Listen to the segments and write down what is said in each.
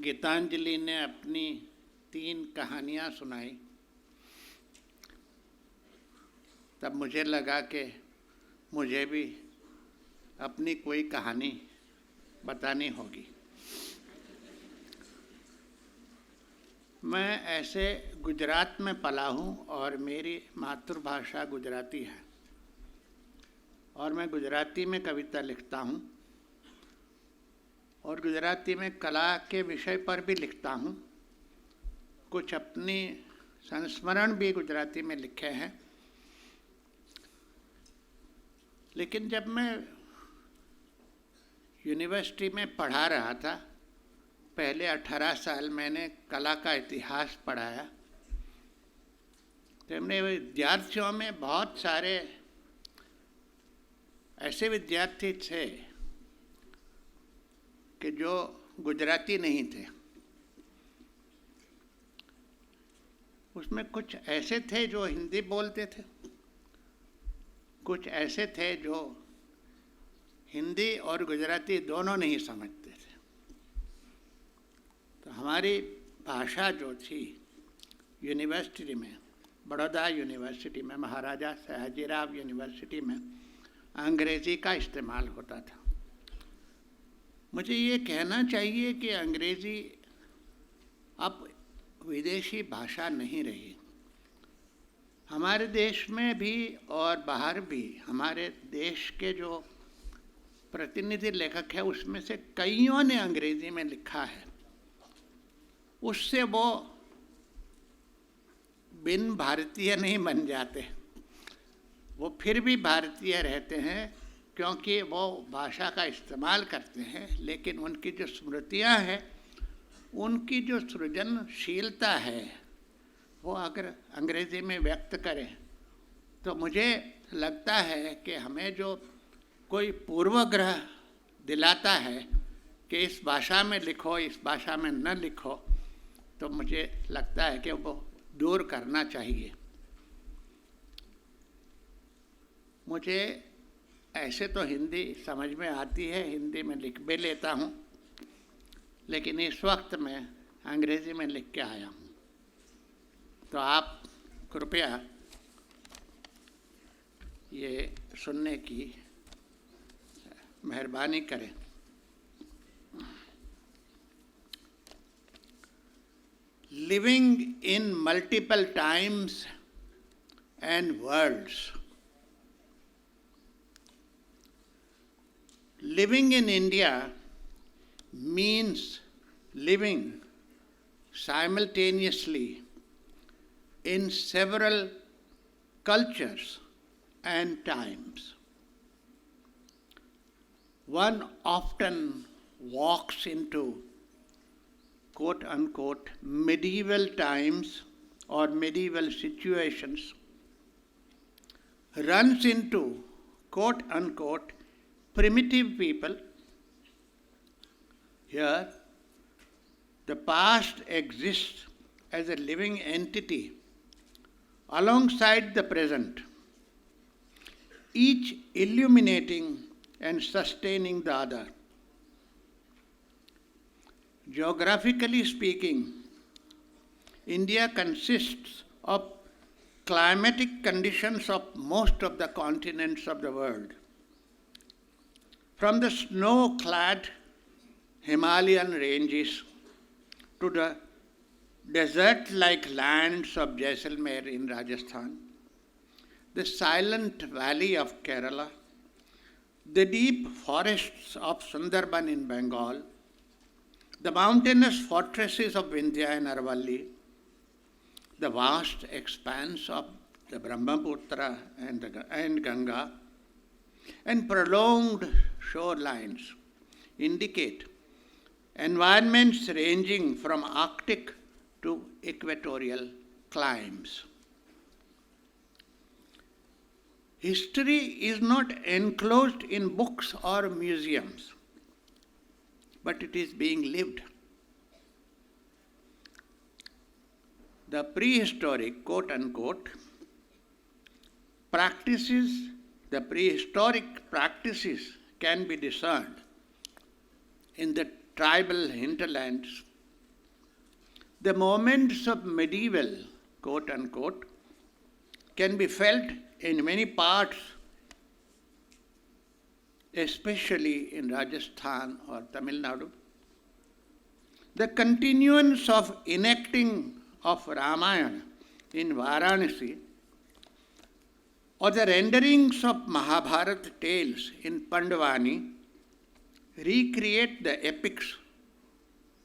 गीतांजलि ने अपनी 3 कहानियाँ सुनाई, तब मुझे लगा कि मुझे भी अपनी कोई कहानी बतानी होगी। मैं ऐसे गुजरात में पला हूँ और मेरी मातृभाषा गुजराती है और मैं गुजराती में कविता लिखता हूँ और गुजराती में कला के विषय पर भी लिखता हूँ। कुछ अपनी संस्मरण भी गुजराती में लिखे हैं। लेकिन जब मैं यूनिवर्सिटी में पढ़ा रहा था, पहले 18 साल मैंने कला का इतिहास पढ़ाया, तो हमने विद्यार्थियों में बहुत सारे ऐसे विद्यार्थी थे कि जो गुजराती नहीं थे। उसमें कुछ ऐसे थे जो हिंदी बोलते थे, कुछ ऐसे थे जो हिंदी और गुजराती दोनों नहीं समझते थे। तो हमारी भाषा जो थी यूनिवर्सिटी में, बड़ौदा यूनिवर्सिटी में, महाराजा सयाजीराव यूनिवर्सिटी में अंग्रेज़ी का इस्तेमाल होता था। मुझे ये कहना चाहिए कि अंग्रेज़ी अब विदेशी भाषा नहीं रही। हमारे देश में भी और बाहर भी हमारे देश के जो प्रतिनिधि लेखक हैं उसमें से कईयों ने अंग्रेज़ी में लिखा है। उससे वो बिन भारतीय नहीं बन जाते, वो फिर भी भारतीय रहते हैं क्योंकि वो भाषा का इस्तेमाल करते हैं, लेकिन उनकी जो स्मृतियाँ हैं, उनकी जो सृजनशीलता है, वो अगर अंग्रेज़ी में व्यक्त करें तो मुझे लगता है कि हमें जो कोई पूर्वग्रह दिलाता है कि इस भाषा में लिखो, इस भाषा में न लिखो, तो मुझे लगता है कि वो दूर करना चाहिए। मुझे ऐसे तो हिंदी समझ में आती है, हिंदी में लिख भी लेता हूँ, लेकिन इस वक्त मैं अंग्रेज़ी में लिख के आया हूँ। तो आप कृपया ये सुनने की मेहरबानी करें। Living in multiple times and worlds. Living in India means living simultaneously in several cultures and times. One often walks into quote unquote medieval times or medieval situations, runs into quote unquote primitive people. Here, the past exists as a living entity alongside the present, each illuminating and sustaining the other. Geographically speaking, India consists of climatic conditions of most of the continents of the world. From the snow-clad Himalayan ranges to the desert-like lands of Jaisalmer in Rajasthan, the silent valley of Kerala, the deep forests of Sundarban in Bengal, the mountainous fortresses of Vindhya and Aravalli, the vast expanse of the Brahmaputra and Ganga, and prolonged shorelines indicate environments ranging from Arctic to equatorial climes. History is not enclosed in books or museums, but it is being lived. The prehistoric, quote unquote, the prehistoric practices can be discerned in the tribal hinterlands The moments of medieval, quote unquote, can be felt in many parts, especially in Rajasthan or Tamil Nadu. The continuance of enacting of Ramayana in Varanasi or the renderings of Mahabharata tales in Pandavani recreate the epics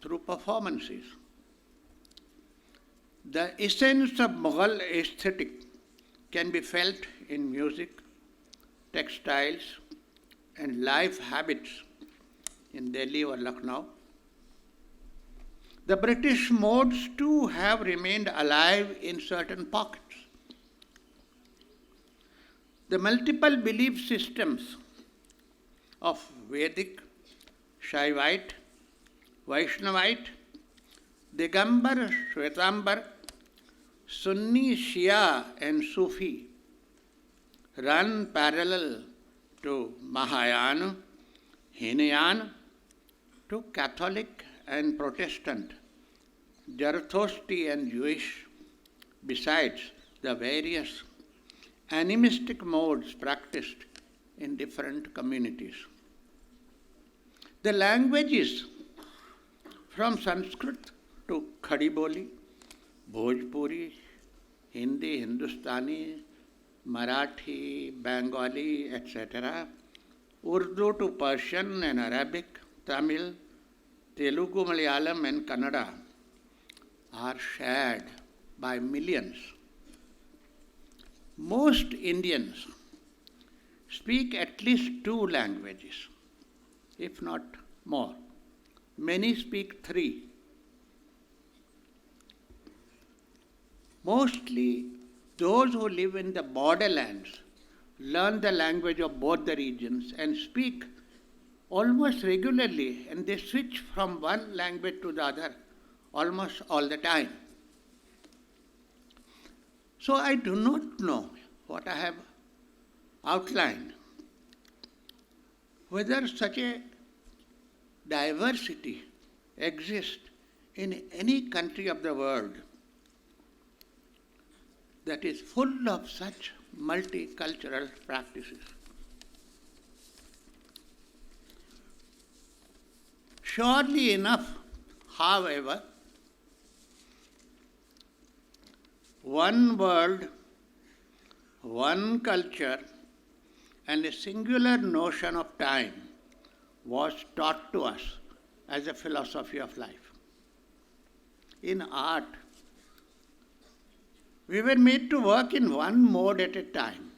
through performances. The essence of Mughal aesthetic can be felt in music, textiles, and life habits in Delhi or Lucknow. The British modes too have remained alive in certain pockets. The multiple belief systems of Vedic, Shaivite, Vaishnavite, Digambar, Shwetambar, Sunni, Shia, and Sufi run parallel to Mahayana, Hinayana, to Catholic and Protestant, Zarathustri and Jewish, besides the various animistic modes practiced in different communities. The languages from Sanskrit to Khadi Boli, Bhojpuri, Hindi, Hindustani, Marathi, Bengali, etc., Urdu to Persian and Arabic, Tamil, Telugu, Malayalam and Kannada are shared by millions. Most Indians speak at least 2 languages, if not more. Many speak 3. Mostly those who live in the borderlands learn the language of both the regions and speak almost regularly, and they switch from one language to the other almost all the time. So I do not know what I have outlined, whether such a diversity exists in any country of the world that is full of such multicultural practices. Surely enough, however, one world, one culture, and a singular notion of time was taught to us as a philosophy of life. In art, we were made to work in one mode at a time,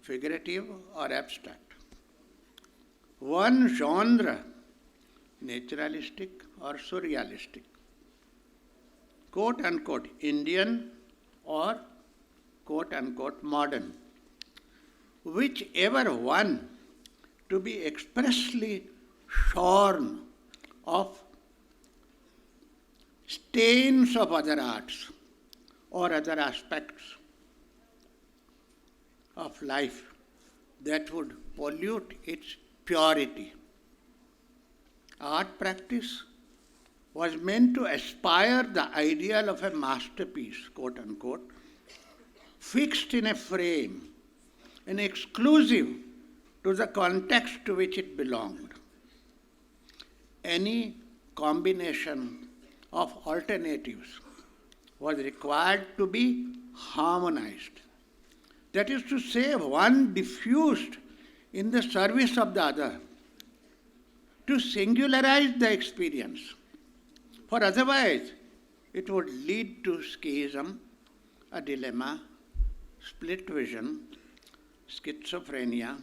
figurative or abstract. One genre, naturalistic or surrealistic, quote unquote Indian or quote unquote modern, whichever one to be expressly shorn of stains of other arts or other aspects of life that would pollute its purity. Art practice was meant to aspire the ideal of a masterpiece, quote unquote, fixed in a frame and exclusive to the context to which it belonged. Any combination of alternatives was required to be harmonized. That is to say, one diffused in the service of the other, to singularize the experience. For otherwise, it would lead to schism, a dilemma, split vision, schizophrenia.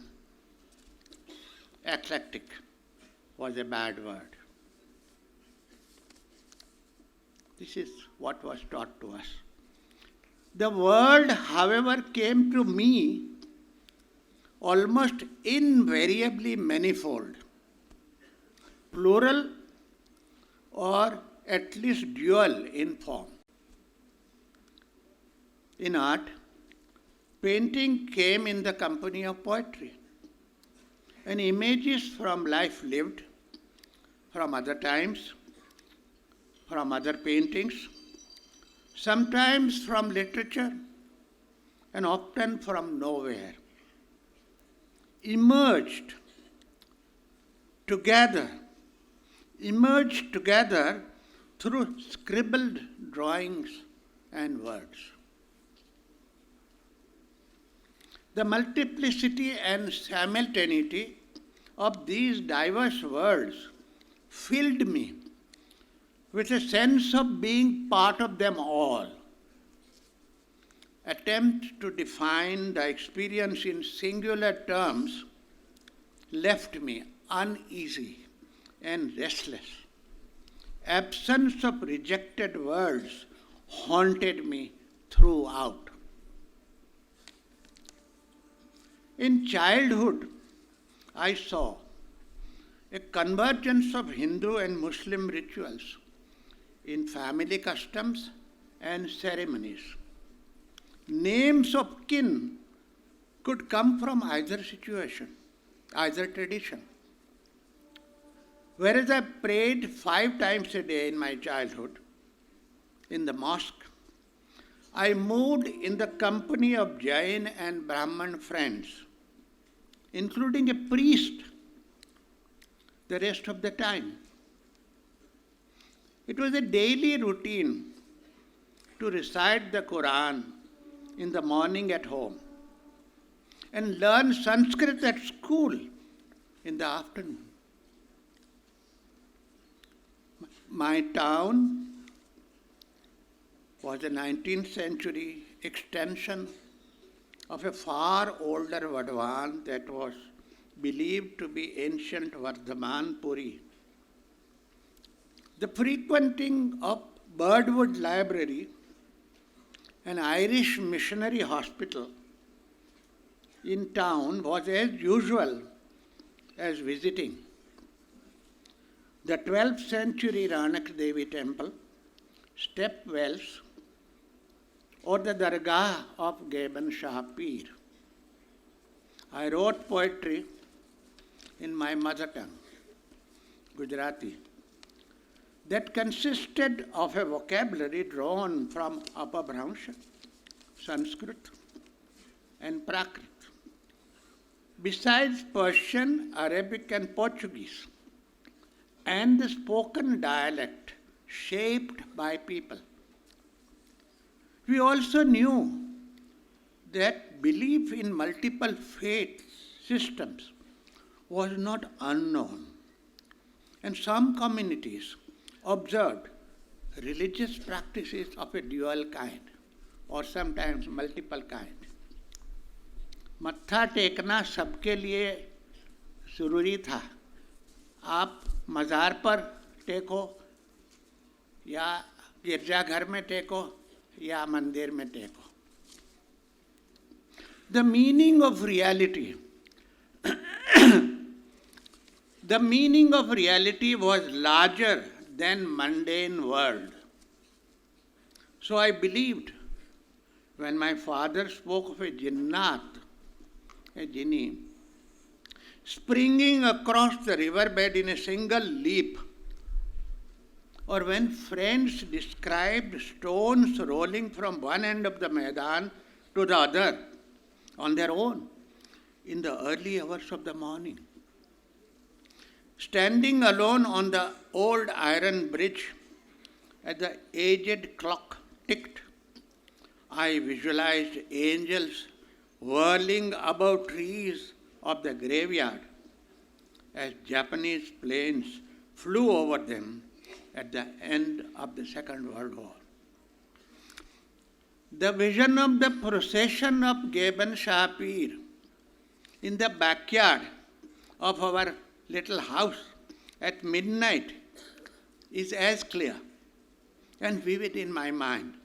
Eclectic was a bad word. This is what was taught to us. The world, however, came to me almost invariably manifold, plural or at least dual in form. In art, painting came in the company of poetry, and images from life lived, from other times, from other paintings, sometimes from literature, and often from nowhere, emerged together through scribbled drawings and words. The multiplicity and simultaneity of these diverse worlds filled me with a sense of being part of them all. Attempt to define the experience in singular terms left me uneasy and restless. Absence of rejected words haunted me throughout. In childhood, I saw a convergence of Hindu and Muslim rituals in family customs and ceremonies. Names of kin could come from either situation, either tradition. Whereas I prayed 5 times a day in my childhood in the mosque, I moved in the company of Jain and Brahman friends, including a priest, the rest of the time. It was a daily routine to recite the Quran in the morning at home and learn Sanskrit at school in the afternoon. My town was a 19th century extension of a far older Vadhavan that was believed to be ancient Vardhaman Puri. The frequenting of Birdwood Library, an Irish missionary hospital in town, was as usual as visiting. The 12th century Ranak Devi temple, step wells, or the Dargah of Gaban Shah Pir. I wrote poetry in my mother tongue, Gujarati, that consisted of a vocabulary drawn from Apabhramsha, Sanskrit, and Prakrit, besides Persian, Arabic, and Portuguese, and the spoken dialect shaped by people. We also knew that belief in multiple faith systems was not unknown, and some communities observed religious practices of a dual kind or sometimes multiple kind. मत्था टेकना सबके लिए ज़रूरी था. आप मज़ार पर टेको या गिरजाघर में टेको या मंदिर में टेको. The meaning of reality was larger than mundane world. So I believed when my father spoke of a jinnat, a jinni, springing across the riverbed in a single leap, or when friends described stones rolling from one end of the Maidan to the other on their own in the early hours of the morning. Standing alone on the old iron bridge as the aged clock ticked, I visualized angels whirling above trees of the graveyard as Japanese planes flew over them at the end of the Second World War. The vision of the procession of Gaban Shah Pir in the backyard of our little house at midnight is as clear and vivid in my mind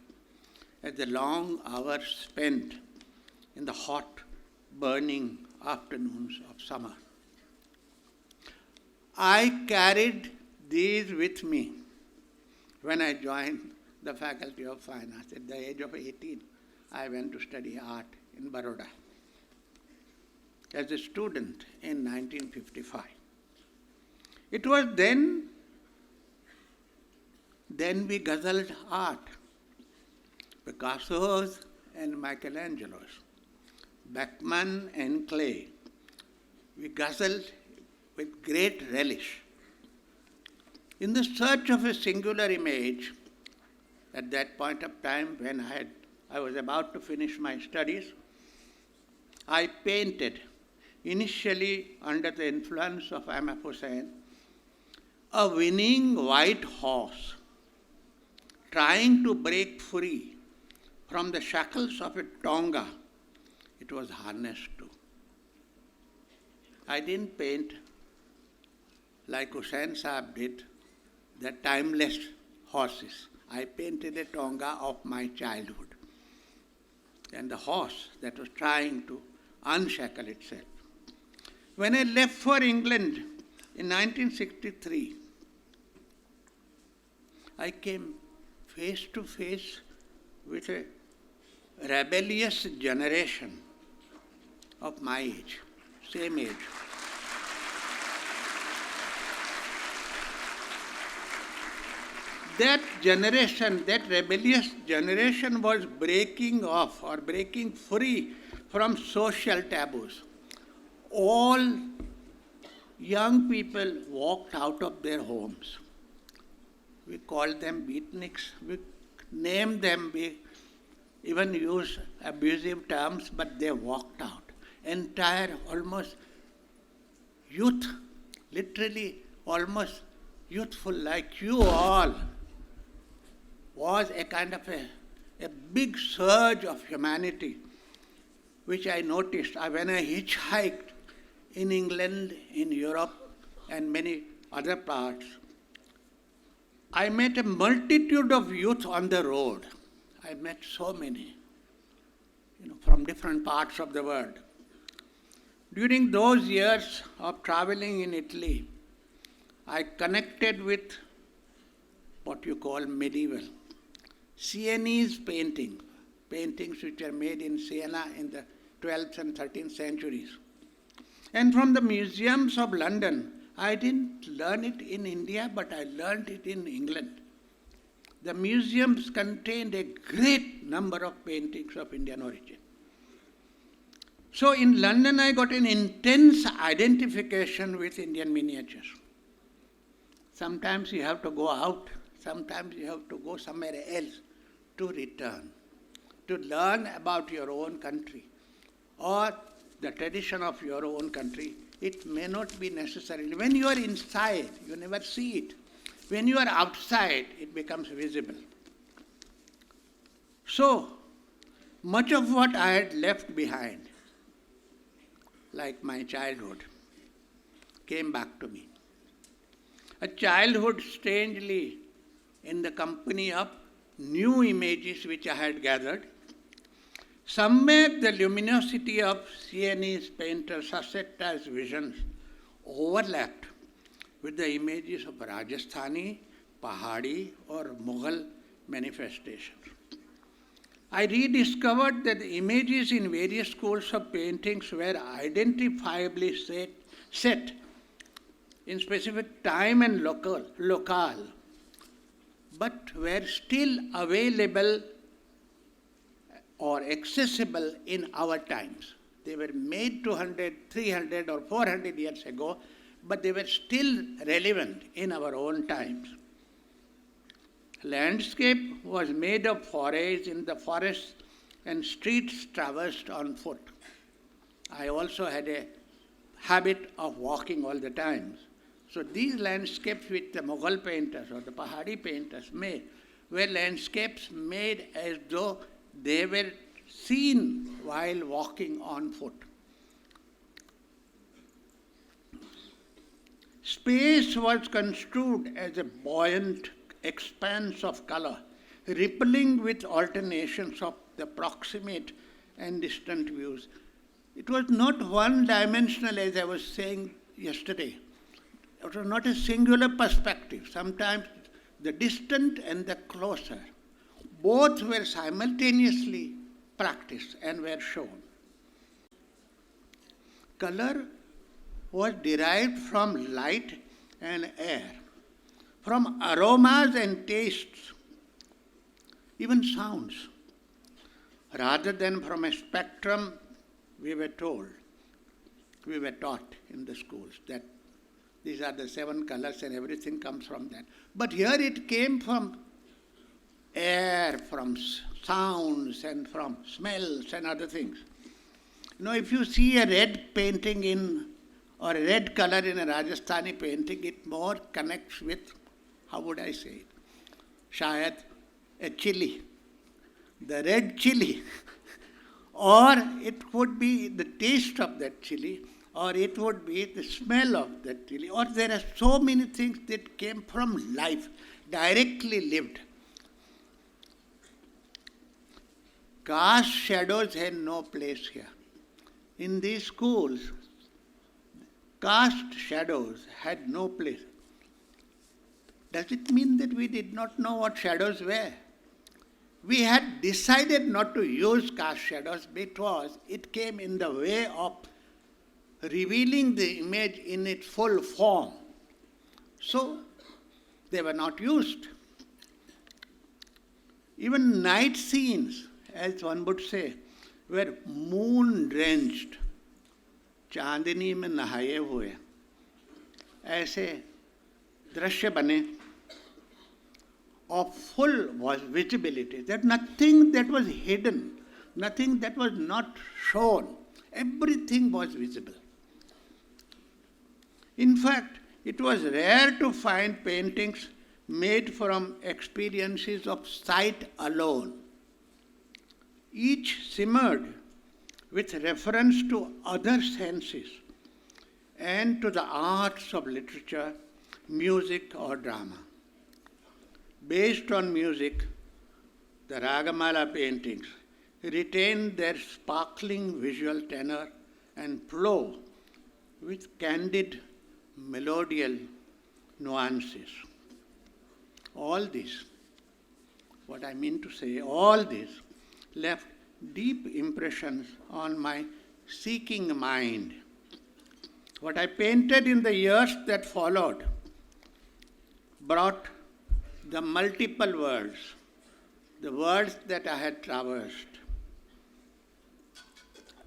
as the long hours spent in the hot, burning afternoons of summer. I carried these with me when I joined the Faculty of Fine Arts. At the age of 18, I went to study art in Baroda as a student in 1955. It was then Then we guzzled art, Picasso's and Michelangelo's, Beckman and Clay. We guzzled with great relish. In the search of a singular image, at that point of time when I was about to finish my studies, I painted, initially under the influence of M.F. Hussain, a winning white horse trying to break free from the shackles of a tonga it was harnessed to. I didn't paint like Hussain Sahib did, the timeless horses. I painted a tonga of my childhood and the horse that was trying to unshackle itself. When I left for England in 1963, I came face to face with a rebellious generation of my age, same age. That generation, that rebellious generation was breaking off or breaking free from social taboos. All young people walked out of their homes. We called them beatniks. We named them, we even used abusive terms, but they walked out. Entire, almost youth, literally almost youthful like you all, was a kind of a big surge of humanity, which I noticed when I hitchhiked in England, in Europe, and many other parts. I met a multitude of youth on the road. I met so many, from different parts of the world. During those years of traveling in Italy, I connected with what you call medieval. Sienese paintings which are made in Siena in the 12th and 13th centuries. And from the museums of London, I didn't learn it in India, but I learned it in England. The museums contained a great number of paintings of Indian origin. So in London, I got an intense identification with Indian miniatures. Sometimes you have to go out, sometimes you have to go somewhere else to return, to learn about your own country or the tradition of your own country. It may not be necessary. When you are inside, you never see it. When you are outside, it becomes visible. So, much of what I had left behind, like my childhood, came back to me. A childhood strangely in the company of new images which I had gathered. Somewhere the luminosity of Sienese painter Sassetta's visions overlapped with the images of Rajasthani, Pahadi or Mughal manifestations. I rediscovered that the images in various schools of paintings were identifiably set in specific time and locale, but were still available or accessible in our times. They were made 200, 300 or 400 years ago, but they were still relevant in our own times. Landscape was made of forays in the forests and streets traversed on foot. I also had a habit of walking all the time. So these landscapes which the Mughal painters or the Pahadi painters made were landscapes made as though they were seen while walking on foot. Space was construed as a buoyant expanse of color, rippling with alternations of the proximate and distant views. It was not one-dimensional, as I was saying yesterday. It was not a singular perspective. Sometimes the distant and the closer, both were simultaneously practiced and were shown. Color was derived from light and air, from aromas and tastes, even sounds, rather than from a spectrum. We were taught in the schools that these are the 7 colors and everything comes from that. But here it came from air, from sounds and from smells and other things. If you see a red painting or a red color in a Rajasthani painting, it more connects with, how would I say it? Shayad, a chili, the red chili. Or it would be the taste of that chili, or it would be the smell of that chili. Or there are so many things that came from life, directly lived. Caste shadows had no place here. In these schools, caste shadows had no place. Does it mean that we did not know what shadows were? We had decided not to use caste shadows because it came in the way of revealing the image in its full form. So, they were not used. Even night scenes, as one would say, were moon-drenched. चांदनी में नहाए हुए ऐसे दृश्य बने of full was visibility. That nothing that was hidden, nothing that was not shown, everything was visible. In fact, it was rare to find paintings made from experiences of sight alone. Each simmered with reference to other senses and to the arts of literature, music or drama. Based on music, the Ragamala paintings retained their sparkling visual tenor and flow with candid melodial nuances. All this, what I mean to say, all this left deep impressions on my seeking mind. What I painted in the years that followed brought the multiple worlds, the worlds that I had traversed,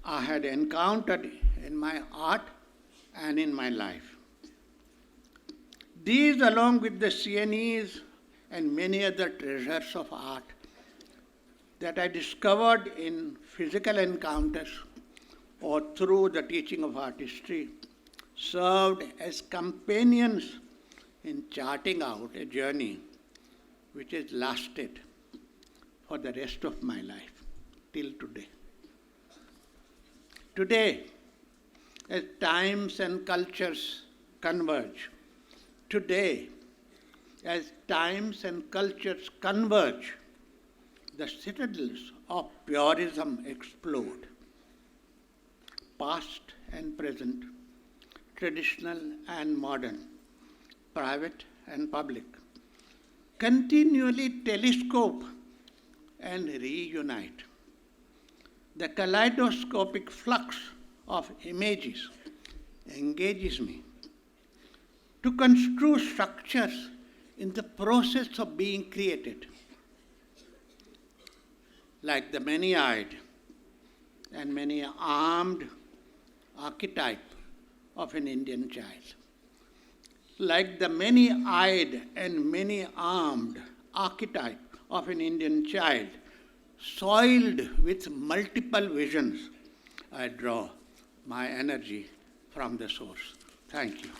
I had encountered in my art and in my life. These, along with the CNEs and many other treasures of art that I discovered in physical encounters or through the teaching of art history, served as companions in charting out a journey which has lasted for the rest of my life, till today. Today, as times and cultures converge, the citadels of purism explode. Past and present, traditional and modern, private and public, continually telescope and reunite. The kaleidoscopic flux of images engages me to construe structures in the process of being created, like the many-eyed and many-armed archetype of an Indian child. Like the many-eyed and many-armed archetype of an Indian child, soiled with multiple visions, I draw my energy from the source. Thank you.